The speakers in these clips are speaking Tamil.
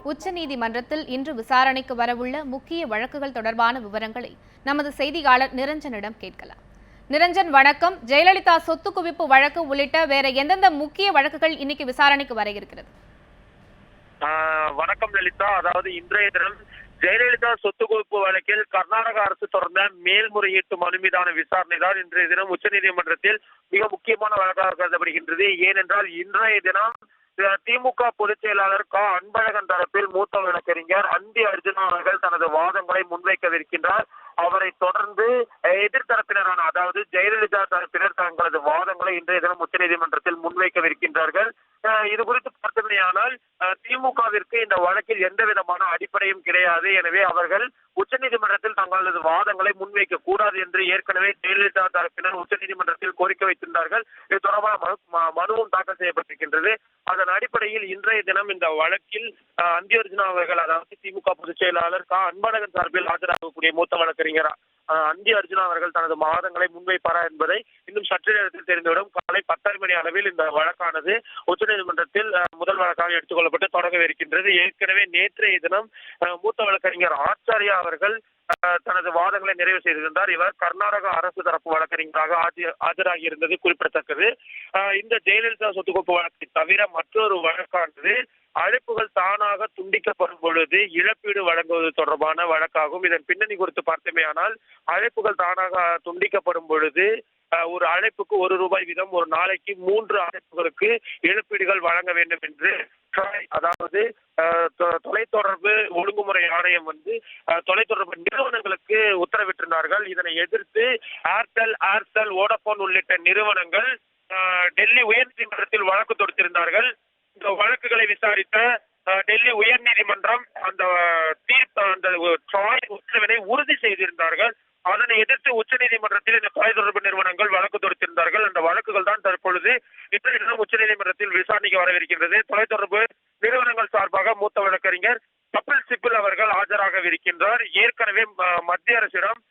உச்சநீதிமன்றத்தில் இன்று விசாரணைக்கு வரவுள்ள முக்கிய வழக்குகள் தொடர்பான விவரங்களை நமது செய்தியாளர் நிரஞ்சனிடம் கேட்கலாம். நிரஞ்சன், வணக்கம். ஜெயலலிதா சொத்து குவிப்பு வழக்கு உள்ளிட்ட வேற எந்தெந்த முக்கிய வழக்குகள் இன்னைக்கு விசாரணைக்கு வர இருக்கிறது? வணக்கம் லலிதா. அதாவது இன்றைய தினம் ஜெயலலிதா சொத்து குவிப்பு வழக்கில் கர்நாடக அரசு தொடர்ந்த மேல்முறையீட்டு மனு மீதான விசாரணை தான் இன்றைய தினம் உச்சநீதிமன்றத்தில் மிக முக்கியமான வழக்காக கருதப்படுகின்றது. ஏனென்றால் இன்றைய தினம் திமுக பொதுச் செயலாளர் அன்பழகன் தரப்பில் மூத்த வழக்கறிஞர் அந்தி அர்ஜுனா அவர்கள் தனது வாதங்களை முன்வைக்கவிருக்கின்றார். அவரை தொடர்ந்து எதிர்த்தரப்பினரான அதாவது ஜெயலலிதா தரப்பினர் தங்களது வாதங்களை இன்றைய தினம் உச்சநீதிமன்றத்தில் முன்வைக்கவிருக்கின்றார்கள். இது குறித்து பார்த்தமையானால் திமுகவிற்கு இந்த வழக்கில் எந்த விதமான அடிப்படையும் கிடையாது. எனவே அவர்கள் உச்சநீதிமன்றத்தில் தங்களது வாதங்களை முன்வைக்க கூடாது என்று ஏற்கனவே ஜெயலலிதா தரப்பினர் உச்சநீதிமன்றத்தில் கோரிக்கை வைத்திருந்தார்கள். இது தொடர்பான மனுவும் தாக்கல் செய்யப்பட்டிருக்கின்றது. அதன் அடிப்படையில் இன்றைய தினம் இந்த வழக்கில் அந்தி அர்ஜுனா அவர்கள் அதாவது திமுக பொதுச் செயலாளர் அன்பழகன் சார்பில் ஆஜராகக்கூடிய மூத்த வழக்கறிஞர் அந்தி அர்ஜுனா அவர்கள் தனது வாதங்களை முன்வைப்பாரா என்பதை இன்னும் சற்று நேரத்தில் தெரிந்துவிடும். காலை 10:30 மணி அளவில் இந்த வழக்கானது உச்சநீதிமன்றத்தில் முதல் வழக்காக எடுத்துக்கொள்ளப்பட்டு தொடங்கவிருக்கின்றது. ஏற்கனவே நேற்றைய தினம் மூத்த வழக்கறிஞர் ஆச்சாரியா அவர்கள் தனது வாதங்களை நிறைவு செய்திருந்தார். இவர் கர்நாடக அரசு தரப்பு வழக்கறிஞராக ஆஜராகி இருந்தது குறிப்பிடத்தக்கது. இந்த ஜெயலலிதா சொத்து குவிப்பு வழக்கை தவிர மற்றொரு வழக்கானது அழைப்புகள் தானாக துண்டிக்கப்படும் பொழுது இழப்பீடு வழங்குவது தொடர்பான வழக்காகும். இதன் பின்னணி குறித்து பார்த்தமையானால் அழைப்புகள் தானாக துண்டிக்கப்படும் பொழுது ஒரு அழைப்புக்கு ₹1 வீதம் ஒரு நாளைக்கு 3 அழைப்புகளுக்கு இழப்பீடுகள் வழங்க வேண்டும் என்று அதாவது தொலைத்தொடர்பு ஒழுங்குமுறை ஆணையம் தொலைத்தொடர்பு நிறுவனங்களுக்கு உத்தரவிட்டிருந்தார்கள். இதனை எதிர்த்து ஏர்டெல், வோடபோன் உள்ளிட்ட நிறுவனங்கள் டெல்லி உயர்நீதிமன்றத்தில் வழக்கு தொடுத்திருந்தார்கள். இந்த வழக்குகளை விசாரித்த டெல்லி உயர்நீதிமன்றம் அந்த உத்தரவினை உறுதி செய்திருந்தார்கள். அதனை எதிர்த்து உச்சநீதிமன்றத்தில் இந்த தொலைத்தொடர்பு நிறுவனங்கள் வழக்கு தொடுத்திருந்தார்கள். அந்த வழக்குகள் தான் தற்பொழுது இன்றைய தினம் உச்சநீதிமன்றத்தில் விசாரணைக்கு வரவிருக்கின்றது. தொலைத்தொடர்பு நிறுவனங்கள் சார்பாக மூத்த வழக்கறிஞர் கபில் சிபல் அவர்கள் ஆஜராகவிருக்கின்றார். ஏற்கனவே மத்திய அரசிடம்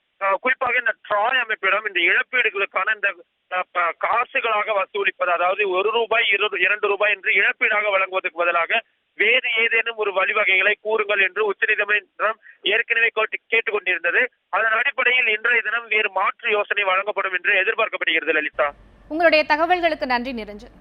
குறிப்பாக இந்த ட்ராய் அமைப்பிடம் இந்த இழப்பீடுகளுக்கான இந்த காசுகளாக வசூலிப்பது அதாவது ₹1, ₹2 என்று இழப்பீடாக வழங்குவதற்கு பதிலாக வேறு ஏதேனும் ஒரு வழிவகைகளை கூறுங்கள் என்று உச்சநீதிமன்றம் ஏற்கனவே கேட்டுக்கொண்டிருந்தது. அதன் அடிப்படையில் இன்றைய தினம் வேறு மாற்று யோசனை வழங்கப்படும் என்று எதிர்பார்க்கப்படுகிறது. லலிதா, உங்களுடைய தகவல்களுக்கு நன்றி நிரஞ்சன்.